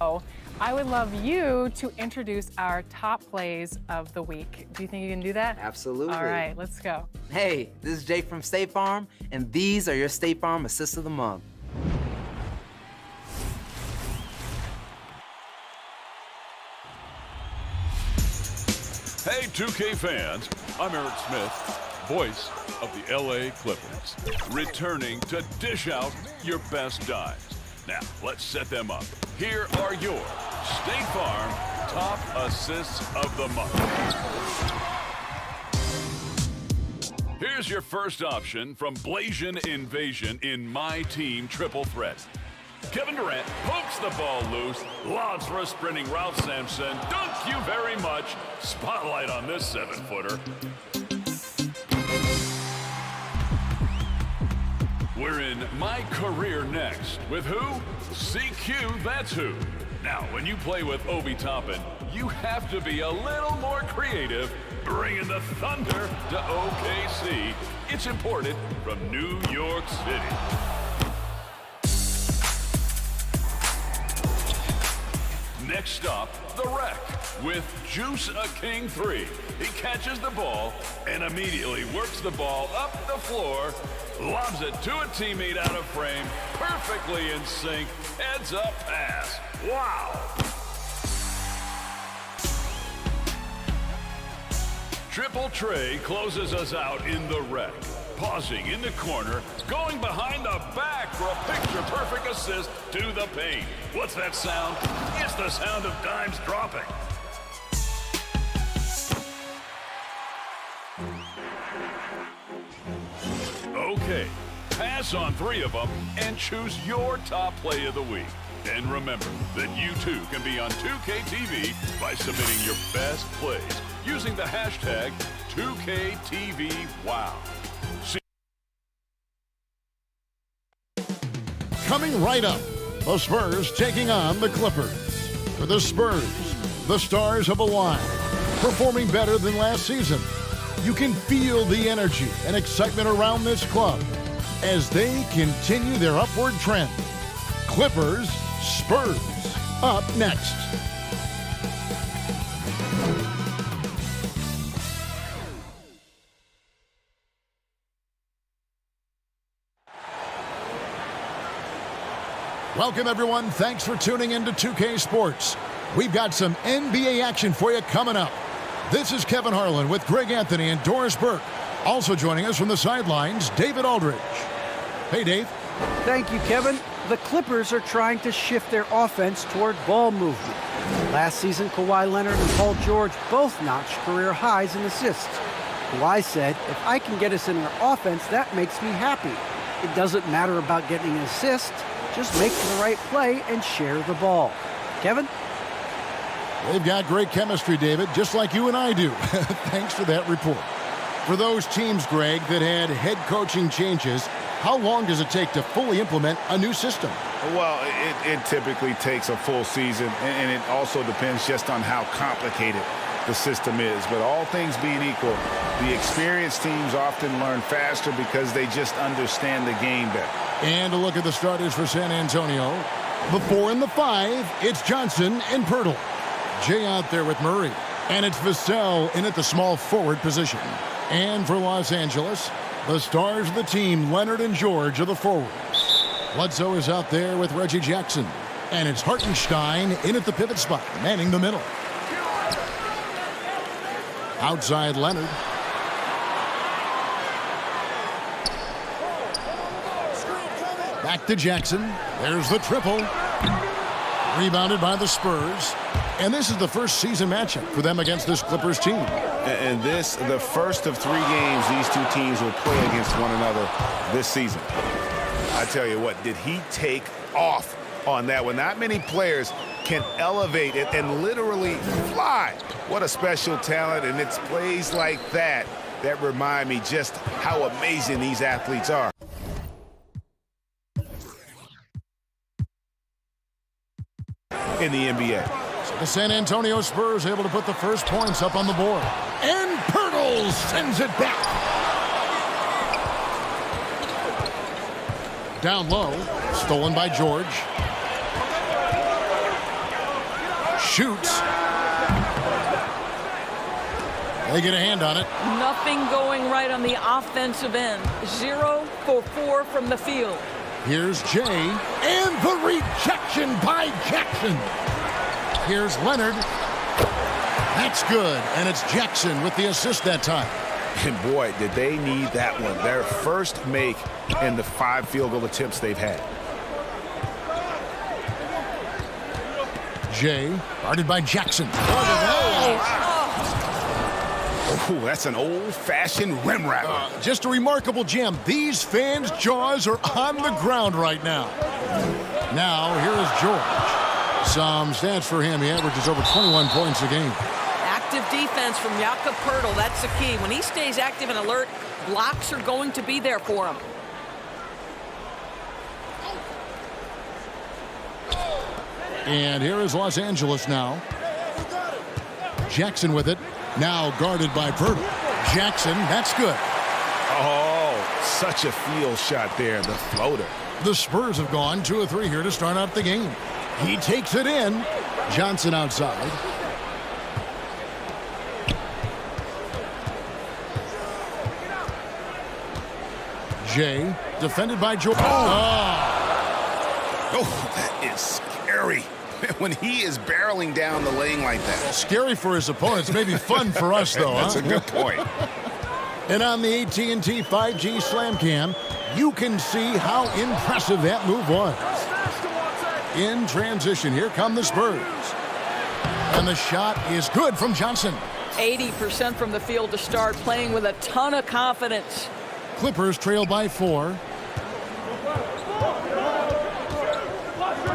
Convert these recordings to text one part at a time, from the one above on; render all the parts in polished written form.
I would love you to introduce our top plays of the week. Do you think you can do that? Absolutely. All right, let's go. Hey, this is Jake from State Farm, and these are your State Farm Assists of the Month. Hey, 2K fans, I'm Eric Smith, voice of the LA Clippers, returning to dish out your best dives. Now, let's set them up. Here are your State Farm Top Assists of the Month. Here's your first option from Blasian Invasion in My Team Triple Threat. Kevin Durant pokes the ball loose, lobs for a sprinting Ralph Sampson. Dunk you very much. Spotlight on this 7-footer. We're in My Career Next with who? CQ, that's who. Now, when you play with Obi Toppin, you have to be a little more creative, bringing the thunder to OKC. It's imported from New York City. Next stop, The Wreck with Juice a King 3. He catches the ball and immediately works the ball up the floor, lobs it to a teammate out of frame, perfectly in sync, heads up pass. Wow! Triple Trey closes us out in The Wreck. Pausing in the corner, going behind the back for a picture-perfect assist to the paint. What's that sound? It's the sound of dimes dropping. Okay, pass on 3 of them and choose your top play of the week. And remember that you too can be on 2KTV by submitting your best plays using the hashtag 2KTVWow. Coming right up, the Spurs taking on the Clippers. For the Spurs, the stars have aligned, performing better than last season. You can feel the energy and excitement around this club as they continue their upward trend. Clippers, Spurs, up next. Welcome, everyone. Thanks for tuning in to 2K Sports. We've got some NBA action for you coming up. This is Kevin Harlan with Greg Anthony and Doris Burke. Also joining us from the sidelines, David Aldridge. Hey, Dave. Thank you, Kevin. The Clippers are trying to shift their offense toward ball movement. Last season, Kawhi Leonard and Paul George both notched career highs in assists. Kawhi said, if I can get us in our offense, that makes me happy. It doesn't matter about getting an assist. Just make the right play and share the ball. Kevin? They've got great chemistry, David, just like you and I do. Thanks for that report. For those teams, Greg, that had head coaching changes, how long does it take to fully implement a new system? Well, it typically takes a full season, and it also depends just on how complicated the system is. But all things being equal, the experienced teams often learn faster because they just understand the game better. And a look at the starters for San Antonio. The 4 and the 5, it's Johnson and Pirtle. Jay out there with Murray. And it's Vassell in at the small forward position. And for Los Angeles, the stars of the team, Leonard and George, are the forwards. Bledsoe is out there with Reggie Jackson. And it's Hartenstein in at the pivot spot, manning the middle. Outside Leonard. Back to Jackson. There's the triple. Rebounded by the Spurs. And this is the first season matchup for them against this Clippers team. And this, the first of 3 games these two teams will play against one another this season. I tell you what, did he take off on that one? Not many players can elevate it and literally fly. What a special talent, and it's plays like that that remind me just how amazing these athletes are. In the NBA. The San Antonio Spurs able to put the first points up on the board. And Pirtle sends it back. Down low, stolen by George. shoots. They get a hand on it. Nothing going right on the offensive end. 0 for 4 from the field. Here's Jay, and the rejection by Jackson. Here's Leonard. That's good, and it's Jackson with the assist that time. And boy, did they need that one. Their first make in the 5 field goal attempts they've had. Jay, guarded by Jackson. Oh, that's an old-fashioned rim rattler. Just a remarkable gem. These fans' jaws are on the ground right now. Now, here is George. Some stats for him. He averages over 21 points a game. Active defense from Jakob Poeltl. That's the key. When he stays active and alert, blocks are going to be there for him. And here is Los Angeles now. Jackson with it. Now guarded by Poeltl. Jackson, that's good. Oh, such a field shot there, the floater. The Spurs have gone 2 of 3 here to start out the game. He takes it in. Johnson outside. Jay, defended by George. Oh, that is scary. When he is barreling down the lane like that. Scary for his opponents. Maybe fun for us, though. That's huh? a good point. And on the AT&T 5G Slam Cam, you can see how impressive that move was. In transition, here come the Spurs. And the shot is good from Johnson. 80% from the field to start, playing with a ton of confidence. Clippers trail by 4.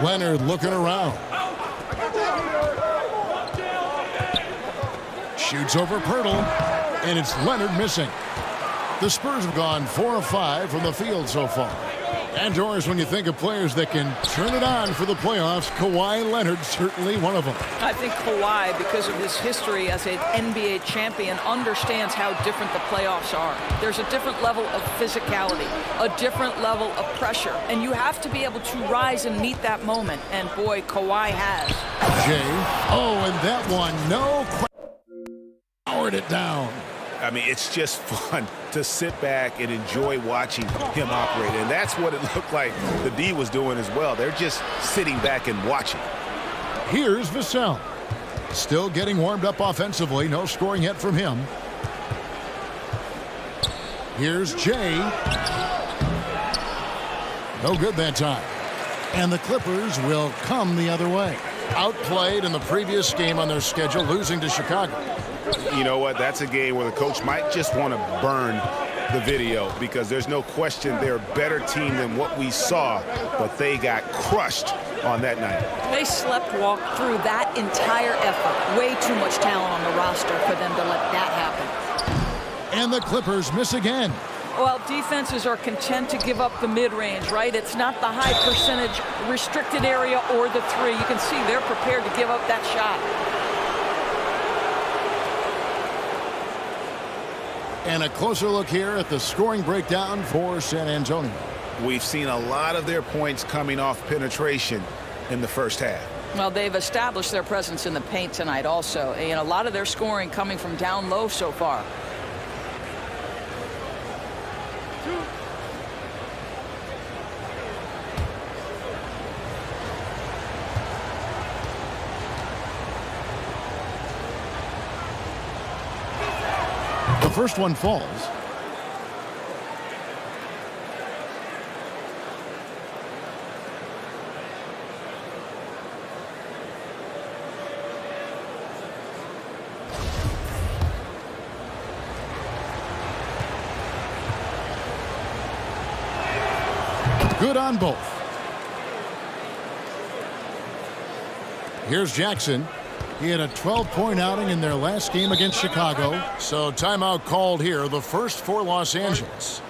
Leonard looking around. Shoots over Poeltl, and it's Leonard missing. The Spurs have gone 4 of 5 from the field so far. And Doris, when you think of players that can turn it on for the playoffs, Kawhi Leonard certainly one of them. I think Kawhi, because of his history as an NBA champion, understands how different the playoffs are. There's a different level of physicality, a different level of pressure, and you have to be able to rise and meet that moment. And boy, Kawhi has. Jay, and that one, no question. Powered it down. I mean, it's just fun to sit back and enjoy watching him operate. And that's what it looked like the D was doing as well. They're just sitting back and watching. Here's Vassell. Still getting warmed up offensively. No scoring yet from him. Here's Jay. No good that time. And the Clippers will come the other way. Outplayed in the previous game on their schedule, losing to Chicago. You know what? That's a game where the coach might just want to burn the video because there's no question they're a better team than what we saw, but they got crushed on that night. They walked through that entire effort. Way too much talent on the roster for them to let that happen. And the Clippers miss again. Well, defenses are content to give up the mid-range, right? It's not the high percentage restricted area or the 3. You can see they're prepared to give up that shot. And a closer look here at the scoring breakdown for San Antonio. We've seen a lot of their points coming off penetration in the first half. Well, they've established their presence in the paint tonight also, and a lot of their scoring coming from down low so far. The first one falls. Good on both. Here's Jackson. He had a 12-point outing in their last game against Chicago. So timeout called here, the first for Los Angeles.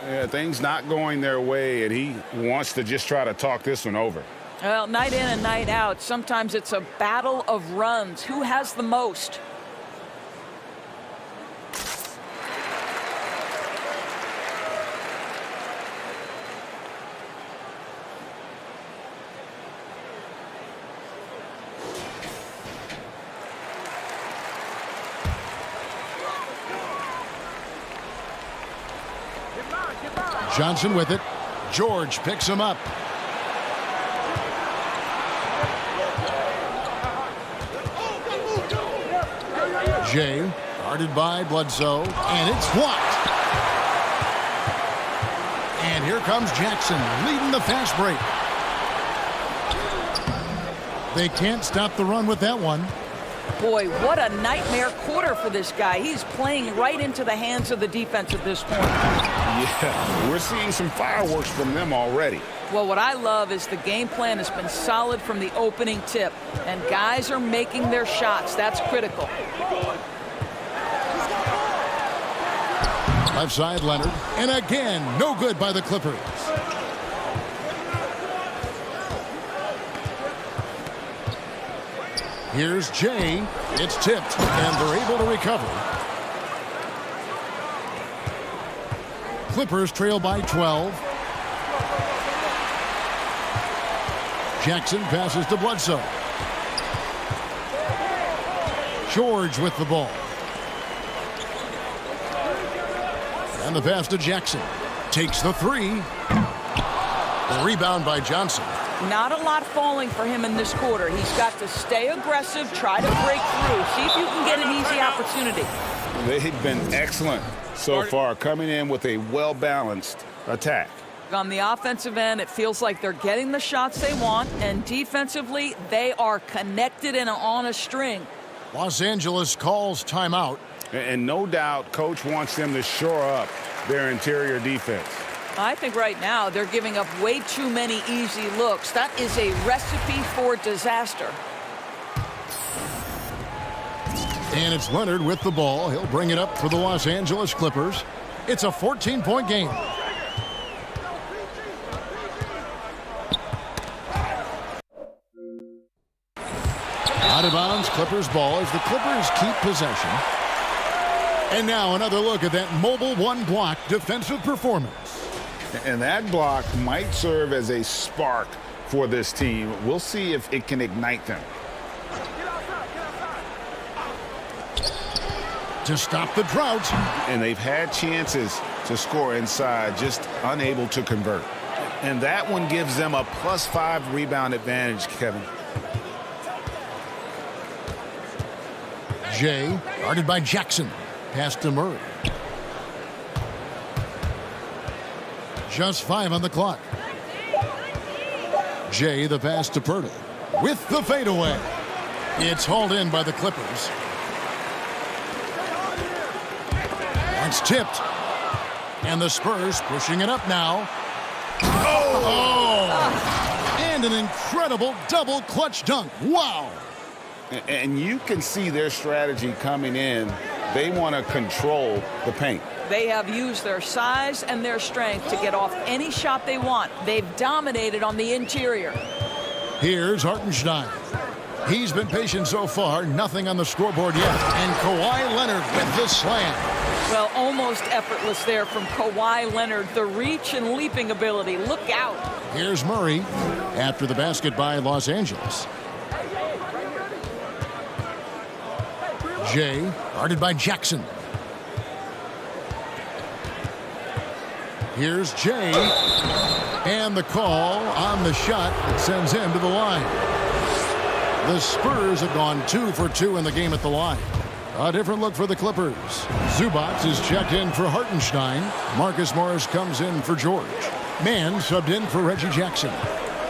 Yeah, things not going their way, and he wants to just try to talk this one over. Well, night in and night out, sometimes it's a battle of runs. Who has the most? Johnson with it. George picks him up. Jay, guarded by Bledsoe, and it's blocked. And here comes Jackson leading the fast break. They can't stop the run with that one. Boy, what a nightmare quarter for this guy. He's playing right into the hands of the defense at this point. Yeah, we're seeing some fireworks from them already. Well, what I love is the game plan has been solid from the opening tip, and guys are making their shots. That's critical. Left side, Leonard. And again, no good by the Clippers. Here's Jay. It's tipped, and they're able to recover. Clippers trail by 12. Jackson passes to Bledsoe. George with the ball. And the pass to Jackson. Takes the three. The rebound by Johnson. Not a lot falling for him in this quarter. He's got to stay aggressive, try to break through, see if you can get an easy opportunity. They've been excellent so far, coming in with a well-balanced attack. On the offensive end, it feels like they're getting the shots they want, and defensively, they are connected and on a string. Los Angeles calls timeout. And no doubt, Coach wants them to shore up their interior defense. I think right now they're giving up way too many easy looks. That is a recipe for disaster. And it's Leonard with the ball. He'll bring it up for the Los Angeles Clippers. It's a 14-point game. Out of bounds, Clippers ball as the Clippers keep possession. And now another look at that mobile one-block defensive performance. And that block might serve as a spark for this team. We'll see if it can ignite them. To stop the drought. And they've had chances to score inside, just unable to convert. And that one gives them a +5 rebound advantage, Kevin. Jay, guarded by Jackson. Pass to Murray. Just 5 on the clock. Jay, the pass to Pirtle. With the fadeaway. It's hauled in by the Clippers. That's tipped. And the Spurs pushing it up now. Oh! And an incredible double clutch dunk. Wow! And you can see their strategy coming in. They want to control the paint. They have used their size and their strength to get off any shot they want. They've dominated on the interior. Here's Hartenstein. He's been patient so far, nothing on the scoreboard yet. And Kawhi Leonard with the slam. Well, almost effortless there from Kawhi Leonard. The reach and leaping ability. Look out. Here's Murray after the basket by Los Angeles. Jay, guarded by Jackson. Here's Jay. And the call on the shot that sends him to the line. The Spurs have gone 2 for 2 in the game at the line. A different look for the Clippers. Zubac is checked in for Hartenstein. Marcus Morris comes in for George. Mann subbed in for Reggie Jackson.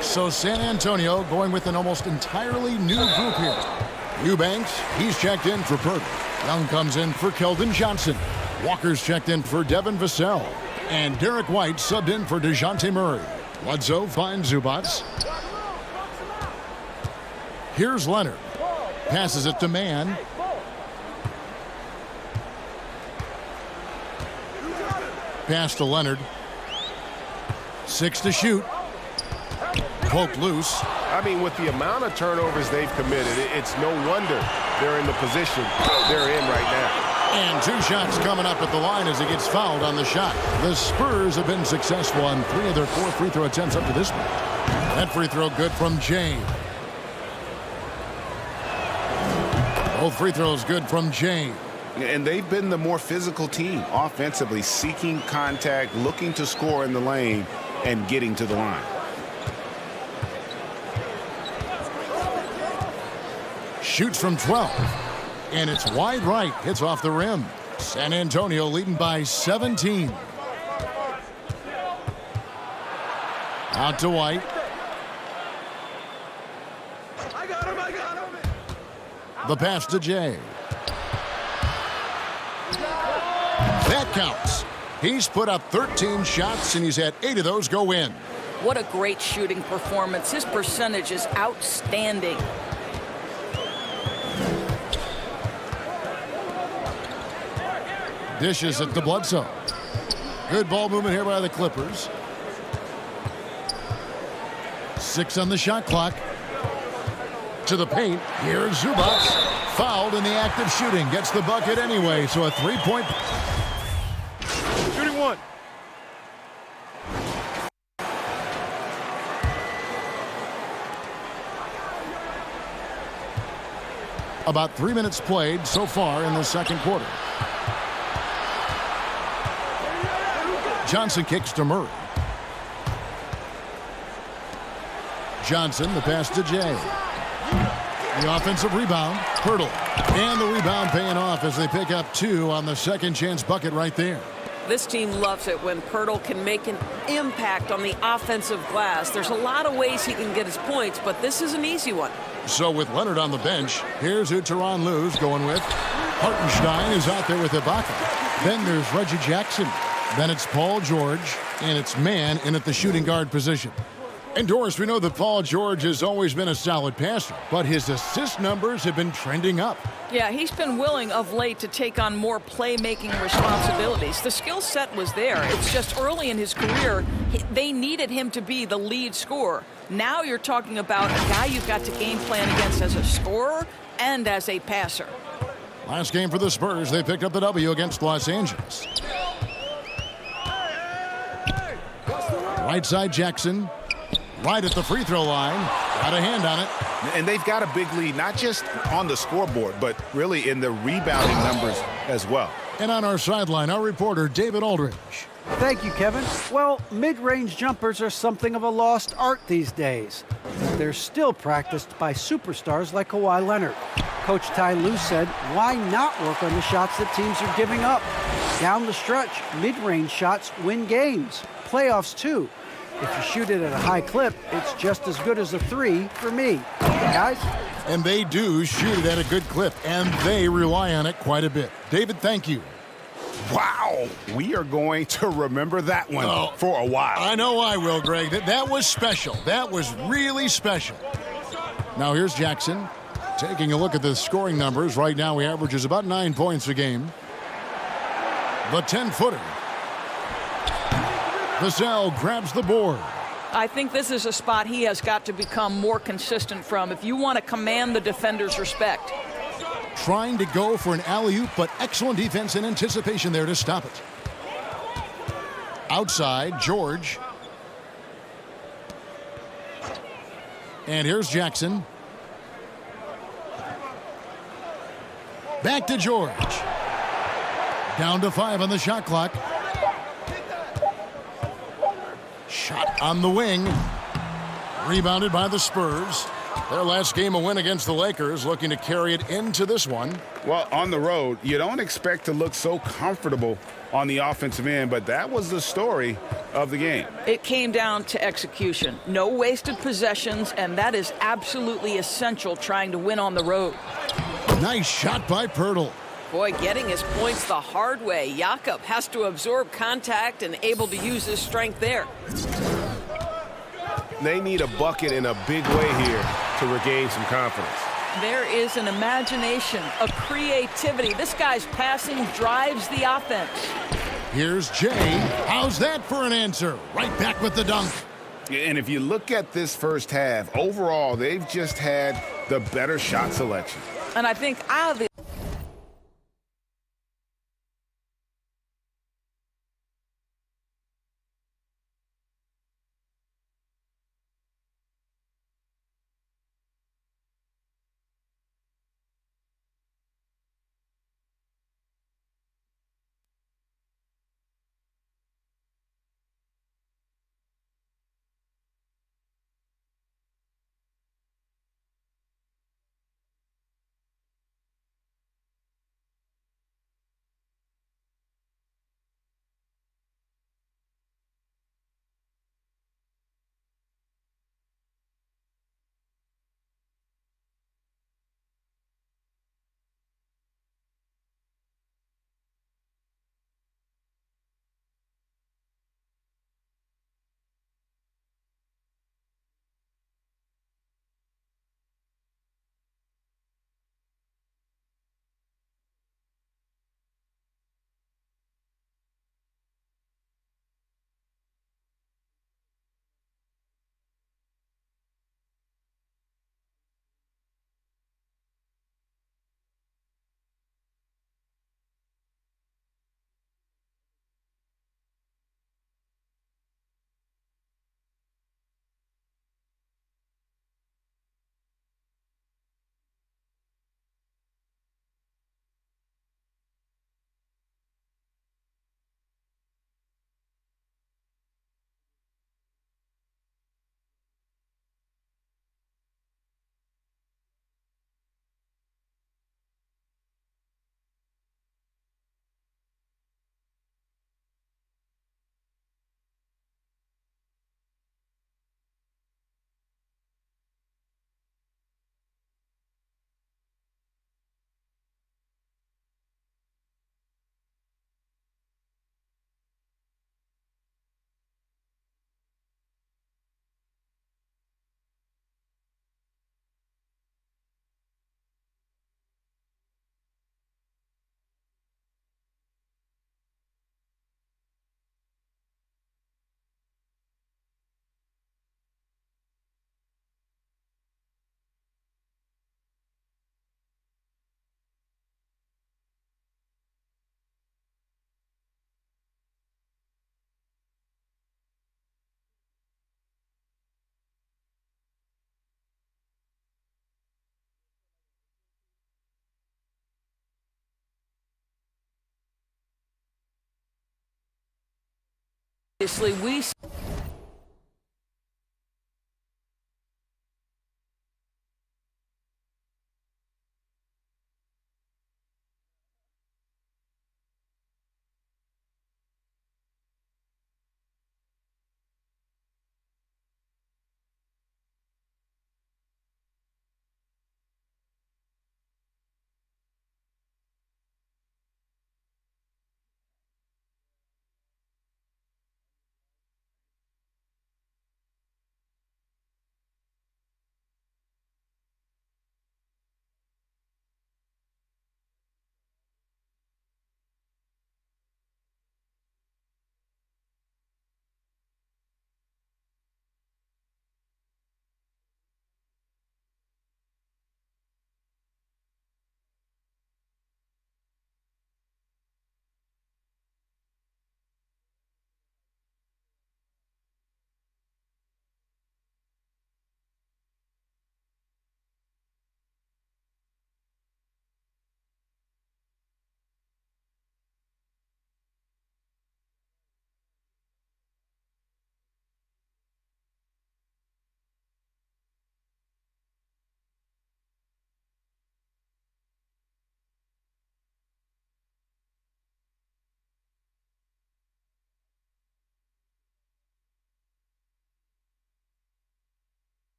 So San Antonio going with an almost entirely new group here. Eubanks, he's checked in for Pirtle. Young comes in for Keldon Johnson. Walker's checked in for Devin Vassell. And Derek White subbed in for DeJounte Murray. Bledsoe finds Zubac. Here's Leonard. Passes it to Mann. Pass to Leonard. 6 to shoot. Poke loose. I mean, with the amount of turnovers they've committed, it's no wonder they're in the position they're in right now. And 2 shots coming up at the line as he gets fouled on the shot. The Spurs have been successful on 3 of their 4 free throw attempts up to this point. That free throw good from Jay. Both free throws good from Jay. And they've been the more physical team offensively, seeking contact, looking to score in the lane, and getting to the line. Shoots from 12. And it's wide right. Hits off the rim. San Antonio leading by 17. Out to White. The pass to Jay. That counts. He's put up 13 shots, and he's had 8 of those go in. What a great shooting performance. His percentage is outstanding. Dishes it to Bledsoe. Good ball movement here by the Clippers. 6 on the shot clock. To the paint. Here's Zubac. Fouled in the act of shooting. Gets the bucket anyway, so a 3-point. Shooting one. About 3 minutes played so far in the second quarter. Johnson kicks to Murray. Johnson, the pass to Jay. The offensive rebound, Hurdle. And the rebound paying off as they pick up 2 on the second chance bucket right there. This team loves it when Pirtle can make an impact on the offensive glass. There's a lot of ways he can get his points, but this is an easy one. So with Leonard on the bench, here's who Tyronn Lue's going with. Hartenstein is out there with Ibaka. Then there's Reggie Jackson. Then it's Paul George, and it's Mann in at the shooting guard position. And Doris, we know that Paul George has always been a solid passer, but his assist numbers have been trending up. Yeah, he's been willing of late to take on more playmaking responsibilities. The skill set was there. It's just early in his career, they needed him to be the lead scorer. Now you're talking about a guy you've got to game plan against as a scorer and as a passer. Last game for the Spurs, they picked up the W against Los Angeles. Right side Jackson. Right at the free throw line. Got a hand on it. And they've got a big lead, not just on the scoreboard, but really in the rebounding numbers as well. And on our sideline, our reporter, David Aldridge. Thank you, Kevin. Well, mid-range jumpers are something of a lost art these days. But they're still practiced by superstars like Kawhi Leonard. Coach Ty Lue said, why not work on the shots that teams are giving up? Down the stretch, mid-range shots win games. Playoffs, too. If you shoot it at a high clip, it's just as good as a 3 for me. Guys? And they do shoot it at a good clip, and they rely on it quite a bit. David, thank you. Wow. We are going to remember that one for a while. I know I will, Greg. That was special. That was really special. Now here's Jackson. Taking a look at the scoring numbers. Right now he averages about 9 points a game. The 10-footer. Vassell grabs the board. I think this is a spot he has got to become more consistent from if you want to command the defender's respect. Trying to go for an alley-oop, but excellent defense and anticipation there to stop it. Outside, George. And here's Jackson. Back to George. Down to 5 on the shot clock. Shot on the wing. Rebounded by the Spurs. Their last game a win against the Lakers, looking to carry it into this one. Well, on the road, you don't expect to look so comfortable on the offensive end, but that was the story of the game. It came down to execution. No wasted possessions, and that is absolutely essential trying to win on the road. Nice shot by Pirtle. Boy, getting his points the hard way. Jakob has to absorb contact and able to use his strength there. They need a bucket in a big way here to regain some confidence. There is an imagination, a creativity. This guy's passing drives the offense. Here's Jay. How's that for an answer? Right back with the dunk. And if you look at this first half, overall, they've just had the better shot selection. And I think out of the Obviously, we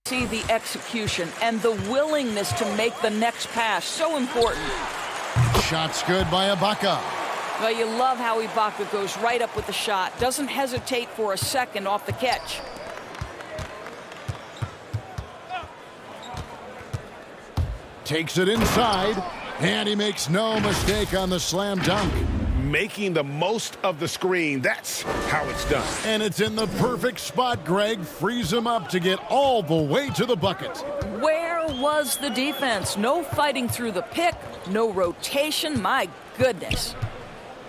see the execution and the willingness to make the next pass. So important. Shot's good by Ibaka. Well, you love how Ibaka goes right up with the shot. Doesn't hesitate for a second off the catch. Takes it inside, and he makes no mistake on the slam dunk. Making the most of the screen. That's how it's done. And it's in the perfect spot, Greg. Frees him up to get all the way to the bucket. Where was the defense? No fighting through the pick, no rotation. My goodness.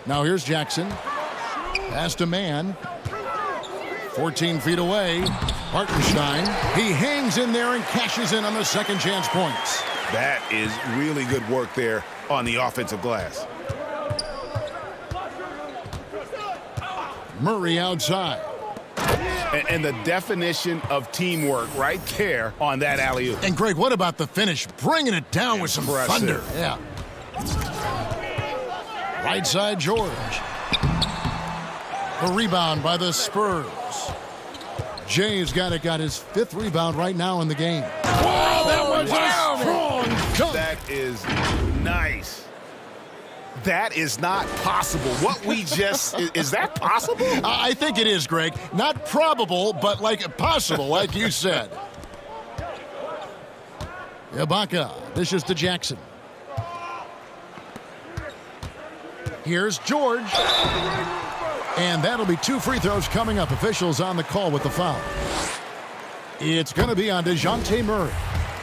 Now here's Jackson. Pass to man. 14 feet away. Hartenstein. He hangs in there and cashes in on the second chance points. That is really good work there on the offensive glass. Murray outside. And the definition of teamwork right there on that alley-oop. And Greg, what about the finish? Bringing it down with some thunder. Yeah. Right side, George. The rebound by the Spurs. Jay's got his fifth rebound right now in the game. Whoa, that was a strong dunk. That is nice. That is not possible. What we just, is that possible? I think it is, Greg. Not probable, but like possible, like you said. Ibaka dishes to Jackson. Here's George. And that'll be 2 free throws coming up. Officials on the call with the foul. It's going to be on DeJounte Murray.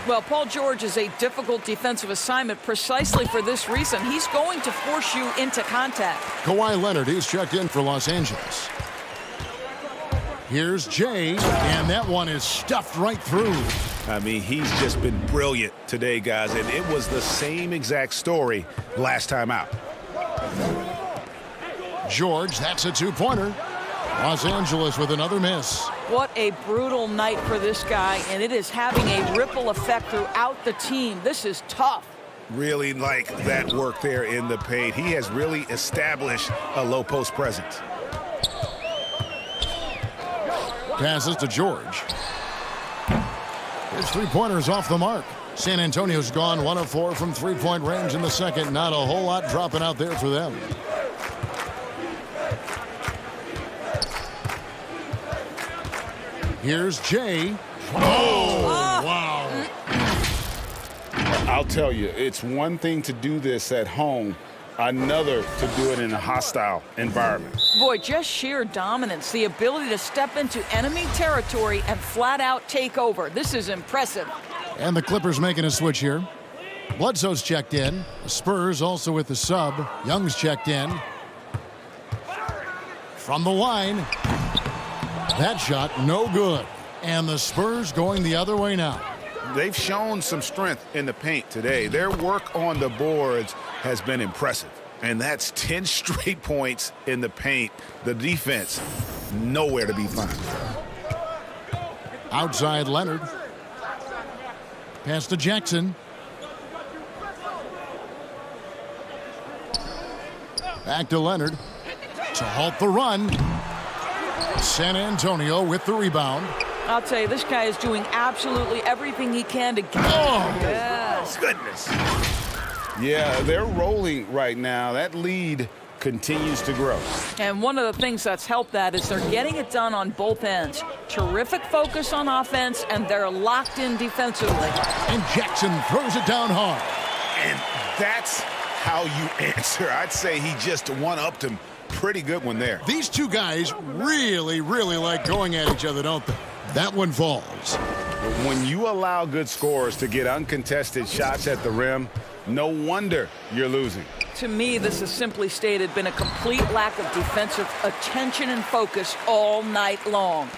Well, Paul George is a difficult defensive assignment precisely for this reason. He's going to force you into contact. Kawhi Leonard, he's checked in for Los Angeles. Here's Jay, and that one is stuffed right through. I mean, he's just been brilliant today, guys, and it was the same exact story last time out. George, that's a two-pointer. Los Angeles with another miss. What a brutal night for this guy, and it is having a ripple effect throughout the team. This is tough. Really like that work there in the paint. He has really established a low post presence. Passes to George. His three-pointer's off the mark. San Antonio's gone 1 of 4 from three-point range in the second. Not a whole lot dropping out there for them. Here's Jay. Oh, wow. I'll tell you, it's one thing to do this at home, another to do it in a hostile environment. Boy, just sheer dominance, the ability to step into enemy territory and flat out take over. This is impressive. And the Clippers making a switch here. Bledsoe's checked in. The Spurs also with the sub. Young's checked in. From the line. That shot, no good. And the Spurs going the other way now. They've shown some strength in the paint today. Their work on the boards has been impressive. And that's 10 straight points in the paint. The defense, nowhere to be found. Outside Leonard. Pass to Jackson. Back to Leonard to halt the run. San Antonio with the rebound. I'll tell you, this guy is doing absolutely everything he can to get. Oh, Yes. Goodness. Yeah, they're rolling right now. That lead continues to grow. And one of the things that's helped that is they're getting it done on both ends. Terrific focus on offense, and they're locked in defensively. and Jackson throws it down hard. And that's how you answer. I'd say he just one-upped him. Pretty good one there. These two guys really like going at each other, don't they? That one falls. When you allow good scorers to get uncontested shots at the rim, no wonder you're losing. To me, this has simply stated been a complete lack of defensive attention and focus all night long.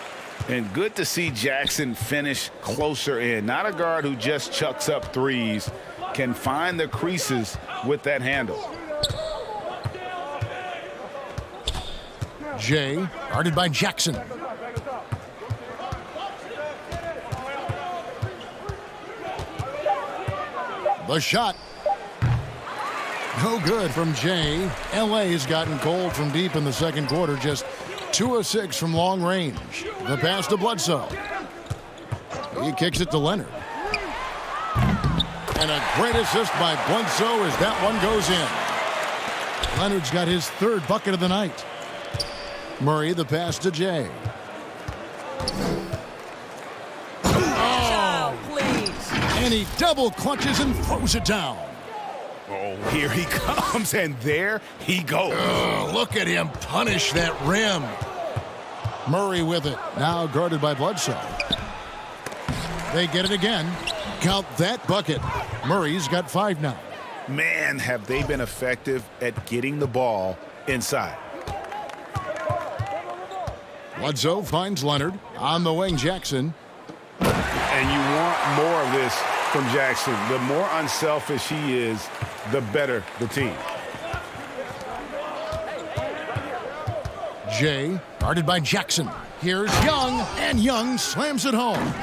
And good to see Jackson finish closer in. Not a guard who just chucks up threes, can find the creases with that handle. Jay, guarded by Jackson. The shot. No good from Jay. LA has gotten cold from deep in the second quarter. Just 2 of 6 from long range. The pass to Bledsoe. He kicks it to Leonard. And a great assist by Bledsoe as that one goes in. Leonard's got his 3rd bucket of the night. Murray, the pass to Jay. Oh, please. And he double clutches and throws it down. Oh, here he comes, and there he goes. Oh, look at him punish that rim. Murray with it. Now guarded by Bledsoe. They get it again. Count that bucket. Murray's got 5 now. Man, have they been effective at getting the ball inside. Bledsoe finds Leonard. On the wing, Jackson. And you want more of this from Jackson. The more unselfish he is, the better the team. Jay, guarded by Jackson. Here's Young, and Young slams it home.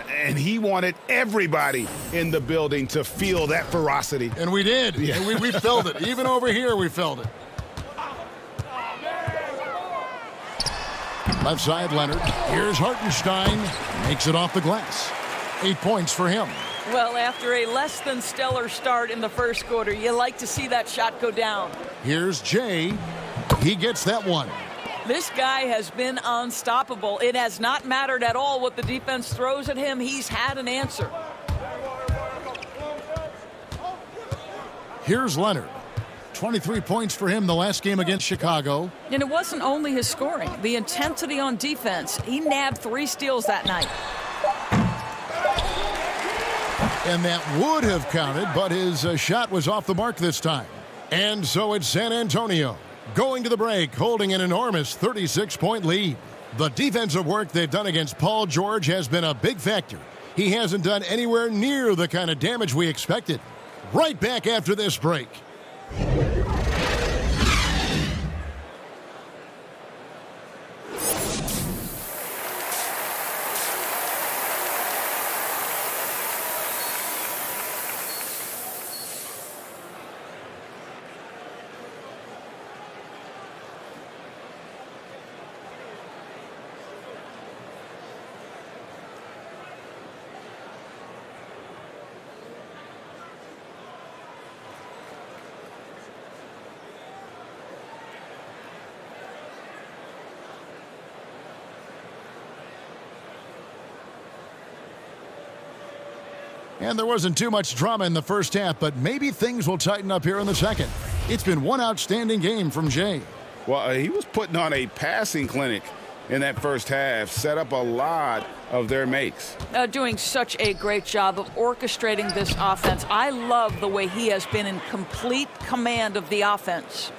And he wanted everybody in the building to feel that ferocity. And we did. Yeah. And we felt it. Even over here, we felt it. Left side, Leonard. Here's Hartenstein. Makes it off the glass. 8 points for him. Well, after a less than stellar start in the first quarter, you like to see that shot go down. Here's Jay. He gets that one. This guy has been unstoppable. It has not mattered at all what the defense throws at him. He's had an answer. Here's Leonard. 23 points for him the last game against Chicago. And it wasn't only his scoring. The intensity on defense. He nabbed 3 steals that night. And that would have counted, but his shot was off the mark this time. And so it's San Antonio going to the break, holding an enormous 36-point lead. The defensive work they've done against Paul George has been a big factor. He hasn't done anywhere near the kind of damage we expected. Right back after this break. And there wasn't too much drama in the first half, but maybe things will tighten up here in the second. It's been one outstanding game from Jay. Well, he was putting on a passing clinic in that first half, set up a lot of their makes. Doing such a great job of orchestrating this offense. I love the way he has been in complete command of the offense.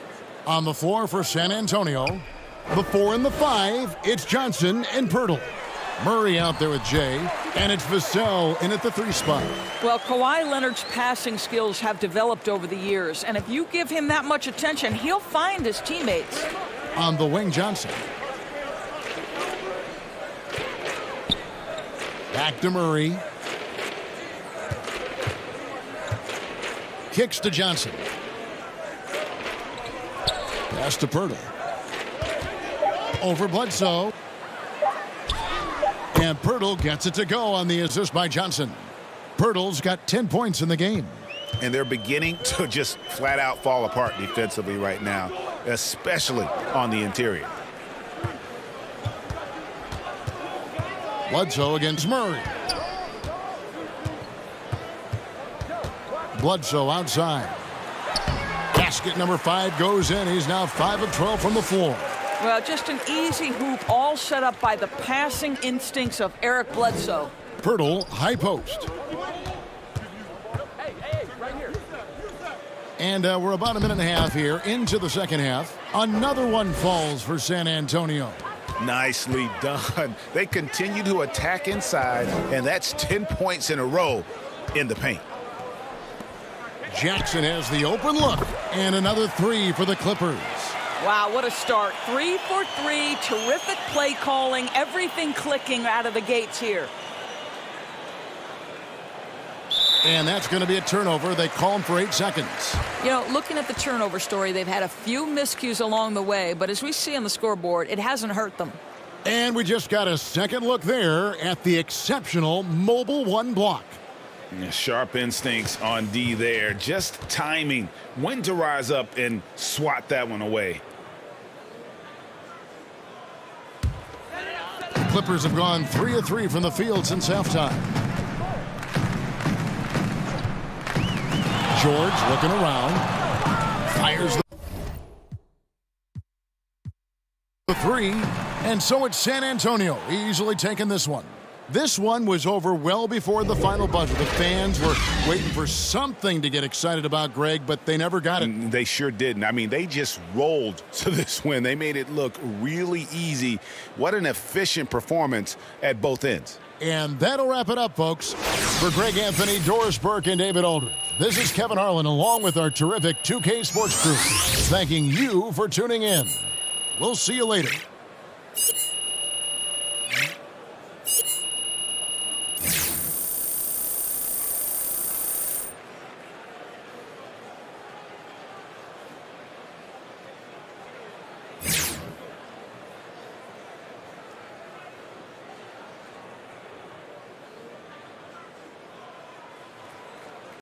On the floor for San Antonio, the 4 and the 5, it's Johnson and Pirtle. Murray out there with Jay. And it's Vassell in at the 3 spot. Well, Kawhi Leonard's passing skills have developed over the years, and if you give him that much attention, he'll find his teammates. On the wing, Johnson. Back to Murray. Kicks to Johnson. Pass to Poeltl. Over Bledsoe. And Poeltl gets it to go on the assist by Johnson. Poeltl's got 10 points in the game. And they're beginning to just flat out fall apart defensively right now, especially on the interior. Bledsoe against Murray. Bledsoe outside. Basket number 5 goes in. He's now 5 of 12 from the floor. Well, just an easy hoop, all set up by the passing instincts of Eric Bledsoe. Poeltl, high post. And we're about a minute and a half here into the second half. Another one falls for San Antonio. Nicely done. They continue to attack inside, and that's 10 points in a row in the paint. Jackson has the open look, and another 3 for the Clippers. Wow, what a start. 3 for 3, terrific play calling, everything clicking out of the gates here. And that's going to be a turnover. They call him for 8 seconds. You know, looking at the turnover story, they've had a few miscues along the way, but as we see on the scoreboard, it hasn't hurt them. And we just got a second look there at the exceptional Mobile 1 block. Sharp instincts on D there. Just timing when to rise up and swat that one away. The Clippers have gone 3 of 3 from the field since halftime. George looking around. Fires the 3. And so it's San Antonio easily taking this one. This one was over well before the final buzzer. The fans were waiting for something to get excited about, Greg, but they never got it. They sure didn't. I mean, they just rolled to this win. They made it look really easy. What an efficient performance at both ends. And that'll wrap it up, folks. For Greg Anthony, Doris Burke, and David Aldridge, this is Kevin Harlan along with our terrific 2K Sports crew, thanking you for tuning in. We'll see you later.